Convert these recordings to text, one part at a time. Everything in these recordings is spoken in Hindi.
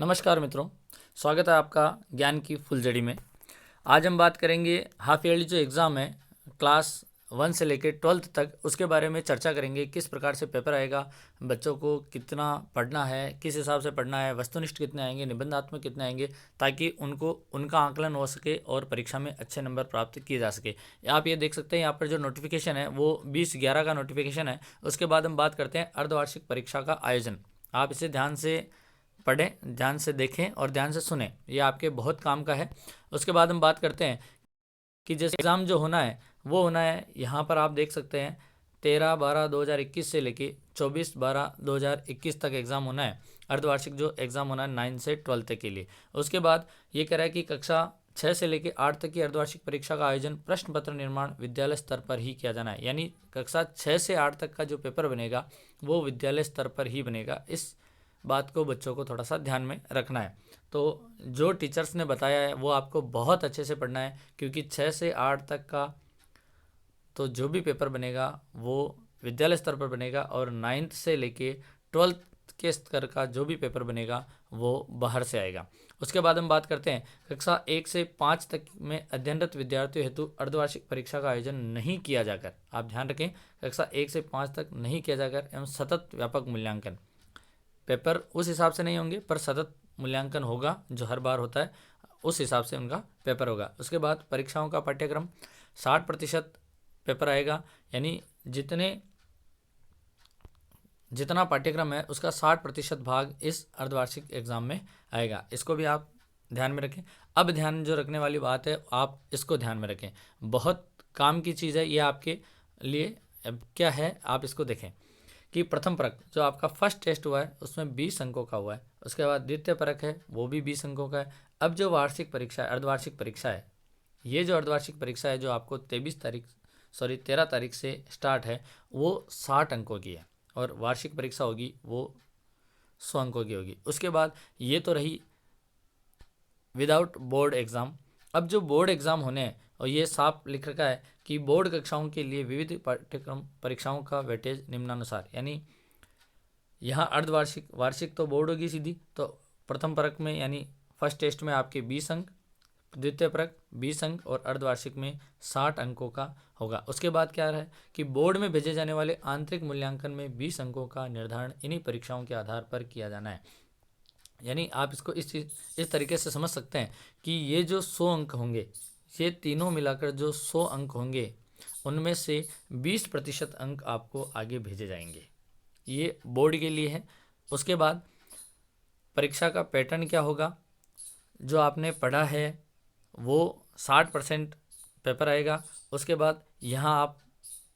नमस्कार मित्रों, स्वागत है आपका ज्ञान की फुलझड़ी में। आज हम बात करेंगे हाफ ईयरली जो एग्ज़ाम है क्लास 1 से लेकर 12th तक, उसके बारे में चर्चा करेंगे। किस प्रकार से पेपर आएगा, बच्चों को कितना पढ़ना है, किस हिसाब से पढ़ना है, वस्तुनिष्ठ कितने आएंगे, निबंधात्मक कितने आएंगे, ताकि उनको उनका आकलन हो सके और परीक्षा में अच्छे नंबर प्राप्त किए जा सके। आप ये देख सकते हैं यहाँ पर जो नोटिफिकेशन है वो 20/11 का नोटिफिकेशन है। उसके बाद हम बात करते हैं अर्धवार्षिक परीक्षा का आयोजन। आप इसे ध्यान से पढ़ें, ध्यान से देखें और ध्यान से सुनें, ये आपके बहुत काम का है। उसके बाद हम बात करते हैं कि जैसे एग्ज़ाम जो होना है वो होना है, यहाँ पर आप देख सकते हैं 13/12/2021 से लेके 24/12/2021 तक एग्ज़ाम होना है। अर्धवार्षिक जो एग्ज़ाम होना है 9 से 12 के लिए। उसके बाद ये कह रहा है कि कक्षा 6 से लेकर 8 तक की अर्धवार्षिक परीक्षा का आयोजन प्रश्न पत्र निर्माण विद्यालय स्तर पर ही किया जाना है। यानी कक्षा 6 से 8 तक का जो पेपर बनेगा वो विद्यालय स्तर पर ही बनेगा। इस बात को बच्चों को थोड़ा सा ध्यान में रखना है। तो जो टीचर्स ने बताया है वो आपको बहुत अच्छे से पढ़ना है, क्योंकि 6 से 8 तक का तो जो भी पेपर बनेगा वो विद्यालय स्तर पर बनेगा, और 9th से लेके 12th के स्तर का जो भी पेपर बनेगा वो बाहर से आएगा। उसके बाद हम बात करते हैं कक्षा 1 से 5 तक में अध्ययनरत विद्यार्थियों हेतु अर्धवार्षिक परीक्षा का आयोजन नहीं किया जाकर, आप ध्यान रखें, कक्षा 1 से 5 तक नहीं किया जाकर एवं सतत व्यापक मूल्यांकन, पेपर उस हिसाब से नहीं होंगे पर सतत मूल्यांकन होगा जो हर बार होता है, उस हिसाब से उनका पेपर होगा। उसके बाद परीक्षाओं का पाठ्यक्रम 60% पेपर आएगा, यानी जितना पाठ्यक्रम है उसका 60% भाग इस अर्धवार्षिक एग्जाम में आएगा। इसको भी आप ध्यान में रखें। अब ध्यान जो रखने वाली बात है आप इसको ध्यान में रखें, बहुत काम की चीज़ है ये आपके लिए। अब क्या है आप इसको देखें कि प्रथम परक जो आपका फर्स्ट टेस्ट हुआ है उसमें 20 अंकों का हुआ है। उसके बाद द्वितीय परक है वो भी 20 अंकों का है। अब जो वार्षिक परीक्षा है, अर्धवार्षिक परीक्षा है, ये जो अर्धवार्षिक परीक्षा है जो आपको 13 तारीख से स्टार्ट है वो 60 अंकों की है, और वार्षिक परीक्षा होगी वो 100 अंकों की होगी। उसके बाद ये तो रही विदाउट बोर्ड एग्ज़ाम। अब जो बोर्ड एग्ज़ाम होने हैं, और ये साफ लिख रखा है कि बोर्ड कक्षाओं के लिए विविध पाठ्यक्रम परीक्षाओं का वेटेज निम्नानुसार, यानी यहाँ अर्धवार्षिक वार्षिक तो बोर्ड होगी सीधी, तो प्रथम परक में यानी फर्स्ट टेस्ट में आपके 20 अंक, द्वितीय परक 20 अंक, और अर्धवार्षिक में 60 अंकों का होगा। उसके बाद क्या है कि बोर्ड में भेजे जाने वाले आंतरिक मूल्यांकन में 20 अंकों का निर्धारण इन्हीं परीक्षाओं के आधार पर किया जाना है। यानी आप इसको इस तरीके से समझ सकते हैं कि ये जो 100 अंक होंगे, ये तीनों मिलाकर जो 100 अंक होंगे उनमें से 20% अंक आपको आगे भेजे जाएंगे। ये बोर्ड के लिए है। उसके बाद परीक्षा का पैटर्न क्या होगा, जो आपने पढ़ा है वो 60% पेपर आएगा। उसके बाद यहाँ आप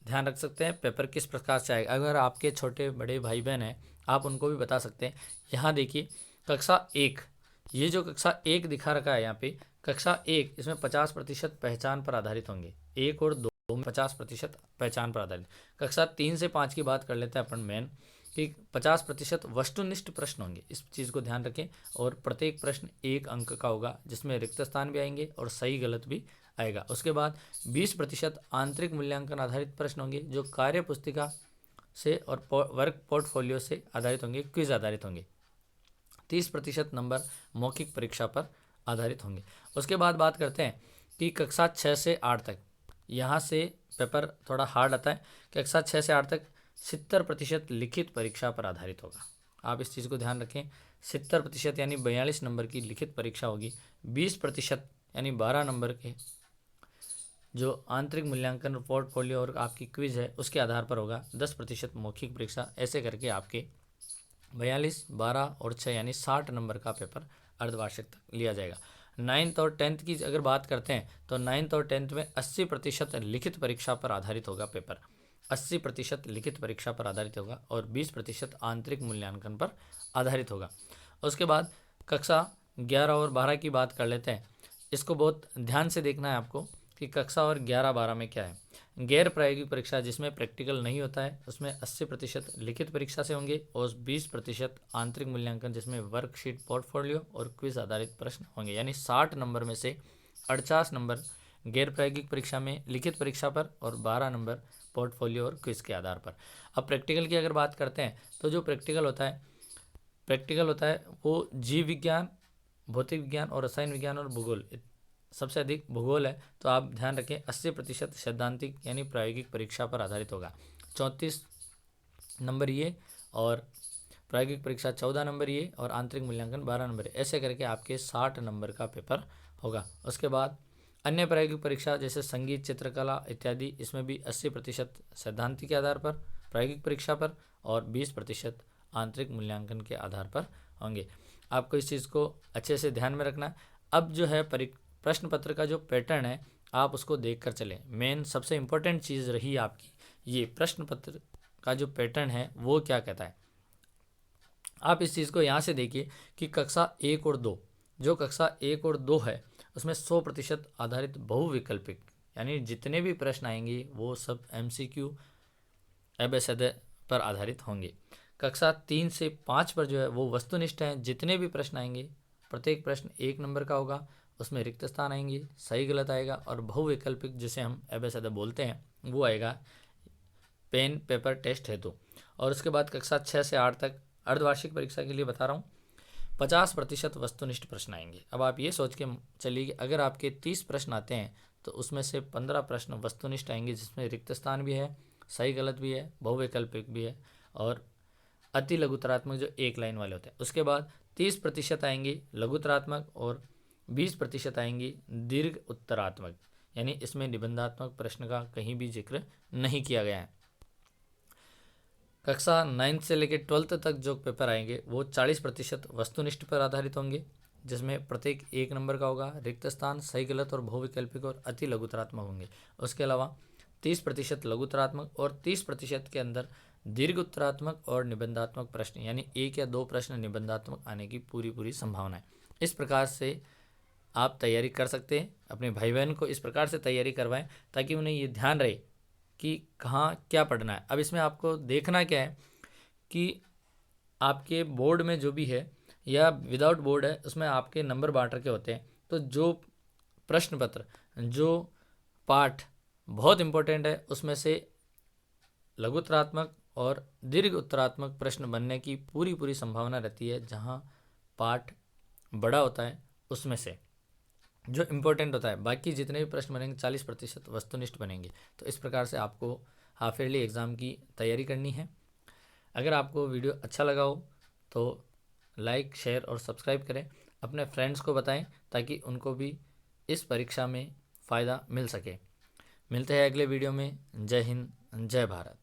ध्यान रख सकते हैं पेपर किस प्रकार से आएगा। अगर आपके छोटे बड़े भाई बहन हैं आप उनको भी बता सकते हैं। यहाँ देखिए कक्षा 1, ये जो कक्षा 1 दिखा रखा है यहाँ पे, कक्षा 1 इसमें 50% पहचान पर आधारित होंगे, 1 और 2 में 50% पहचान पर आधारित। कक्षा 3 से 5 की बात कर लेते हैं अपन मेन, कि 50% वस्तुनिष्ठ प्रश्न होंगे, इस चीज़ को ध्यान रखें। और प्रत्येक प्रश्न 1 अंक का होगा, जिसमें रिक्त स्थान भी आएंगे और सही गलत भी आएगा। उसके बाद 20% आंतरिक मूल्यांकन आधारित प्रश्न होंगे, जो कार्य पुस्तिका से और वर्क पोर्टफोलियो से आधारित होंगे, क्विज आधारित होंगे। 30% नंबर मौखिक परीक्षा पर आधारित होंगे। उसके बाद बात करते हैं कि कक्षा 6 से 8 तक, यहाँ से पेपर थोड़ा हार्ड आता है। कक्षा 6 से 8 तक 70% लिखित परीक्षा पर आधारित होगा। आप इस चीज़ को ध्यान रखें, 70% यानी 42 नंबर की लिखित परीक्षा होगी। 20% यानी 12 नंबर के जो आंतरिक मूल्यांकन पोर्टफोलियो और आपकी क्विज है उसके आधार पर होगा। 10% मौखिक परीक्षा, ऐसे करके आपके 42, 12 और 6 यानी 60 नंबर का पेपर अर्धवार्षिक तक लिया जाएगा। 9th और 10th की अगर बात करते हैं तो 9th और 10th में 80% लिखित परीक्षा पर आधारित होगा पेपर, 80% लिखित परीक्षा पर आधारित होगा, और 20% आंतरिक मूल्यांकन पर आधारित होगा। उसके बाद कक्षा 11 और 12 की बात कर लेते हैं। इसको बहुत ध्यान से देखना है आपको कि कक्षा और 11-12 में क्या है। गैर प्रायोगिक परीक्षा जिसमें प्रैक्टिकल नहीं होता है उसमें 80% लिखित परीक्षा से होंगे, और 20% आंतरिक मूल्यांकन जिसमें वर्कशीट, पोर्टफोलियो और क्विज आधारित प्रश्न होंगे। यानी 60 नंबर में से 48 नंबर गैर प्रायोगिक परीक्षा में लिखित परीक्षा पर, और 12 नंबर पोर्टफोलियो और क्विज के आधार पर। अब प्रैक्टिकल की अगर बात करते हैं तो जो प्रैक्टिकल होता है प्रैक्टिकल होता है वो जीव विज्ञान, भौतिक विज्ञान और रसायन विज्ञान और भूगोल। सबसे अधिक भूगोल है, तो आप ध्यान रखें 80% सैद्धांतिक यानी प्रायोगिक परीक्षा पर आधारित होगा, 34 नंबर ये, और प्रायोगिक परीक्षा 14 नंबर ये, और आंतरिक मूल्यांकन 12 नंबर। ऐसे करके आपके 60 नंबर का पेपर होगा। उसके बाद अन्य प्रायोगिक परीक्षा जैसे संगीत, चित्रकला इत्यादि, इसमें भी 80% सैद्धांतिक के आधार पर प्रायोगिक परीक्षा पर और 20% आंतरिक मूल्यांकन के आधार पर होंगे। आपको इस चीज़ को अच्छे से ध्यान में रखना। अब जो है प्रश्न पत्र का जो पैटर्न है आप उसको देख कर चलें। मेन सबसे इम्पोर्टेंट चीज़ रही आपकी ये प्रश्न पत्र का जो पैटर्न है वो क्या कहता है। आप इस चीज़ को यहाँ से देखिए कि कक्षा 1 और 2, जो कक्षा 1 और 2 है उसमें 100% आधारित बहुविकल्पिक, यानी जितने भी प्रश्न आएंगे वो सब MCQ एबेसद पर आधारित होंगे। कक्षा 3 से 5 पर जो है वो वस्तुनिष्ठ हैं, जितने भी प्रश्न आएंगे प्रत्येक प्रश्न 1 नंबर का होगा, उसमें रिक्त स्थान आएंगे, सही गलत आएगा, और बहुविकल्पिक जिसे हम एबेसद बोलते हैं वो आएगा पेन पेपर टेस्ट हेतु। और उसके बाद कक्षा 6 से 8 तक अर्धवार्षिक परीक्षा के लिए बता रहा हूँ 50% वस्तुनिष्ठ प्रश्न आएंगे। अब आप ये सोच के चलिए कि अगर आपके 30 प्रश्न आते हैं तो उसमें से 15 प्रश्न वस्तुनिष्ठ आएंगे, जिसमें रिक्त स्थान भी है, सही गलत भी है, बहुविकल्पिक भी है, और अति लघुतरात्मक जो 1 लाइन वाले होते हैं। उसके बाद 30% आएंगे लघुतरात्मक और 20% आएंगी दीर्घ उत्तरात्मक, यानी इसमें निबंधात्मक प्रश्न का कहीं भी जिक्र नहीं किया गया है। कक्षा 9 से लेकर 12th तक जो पेपर आएंगे वो 40% वस्तुनिष्ठ पर आधारित होंगे, जिसमें प्रत्येक 1 नंबर का होगा, रिक्त स्थान, सही गलत और बहुविकल्पिक और अति लघुतरात्मक होंगे। उसके अलावा 30% लघुतरात्मक और 30% के अंदर दीर्घ उत्तरात्मक और निबंधात्मक प्रश्न, यानी 1 या 2 प्रश्न निबंधात्मक आने की पूरी संभावना है। इस प्रकार से आप तैयारी कर सकते हैं। अपने भाई बहन को इस प्रकार से तैयारी करवाएं ताकि उन्हें ये ध्यान रहे कि कहाँ क्या पढ़ना है। अब इसमें आपको देखना क्या है कि आपके बोर्ड में जो भी है या विदाउट बोर्ड है उसमें आपके नंबर बांट रखे होते हैं। तो जो प्रश्न पत्र, जो पाठ बहुत इम्पोर्टेंट है उसमें से लघुतरात्मक और दीर्घ उत्तरात्मक प्रश्न बनने की पूरी संभावना रहती है। जहाँ पाठ बड़ा होता है उसमें से जो इम्पोर्टेंट होता है, बाकी जितने भी प्रश्न बनेंगे 40% वस्तुनिष्ठ बनेंगे। तो इस प्रकार से आपको हाफ ईयरली एग्ज़ाम की तैयारी करनी है। अगर आपको वीडियो अच्छा लगा हो तो लाइक, शेयर और सब्सक्राइब करें, अपने फ्रेंड्स को बताएं ताकि उनको भी इस परीक्षा में फ़ायदा मिल सके। मिलते हैं अगले वीडियो में। जय हिंद, जय भारत।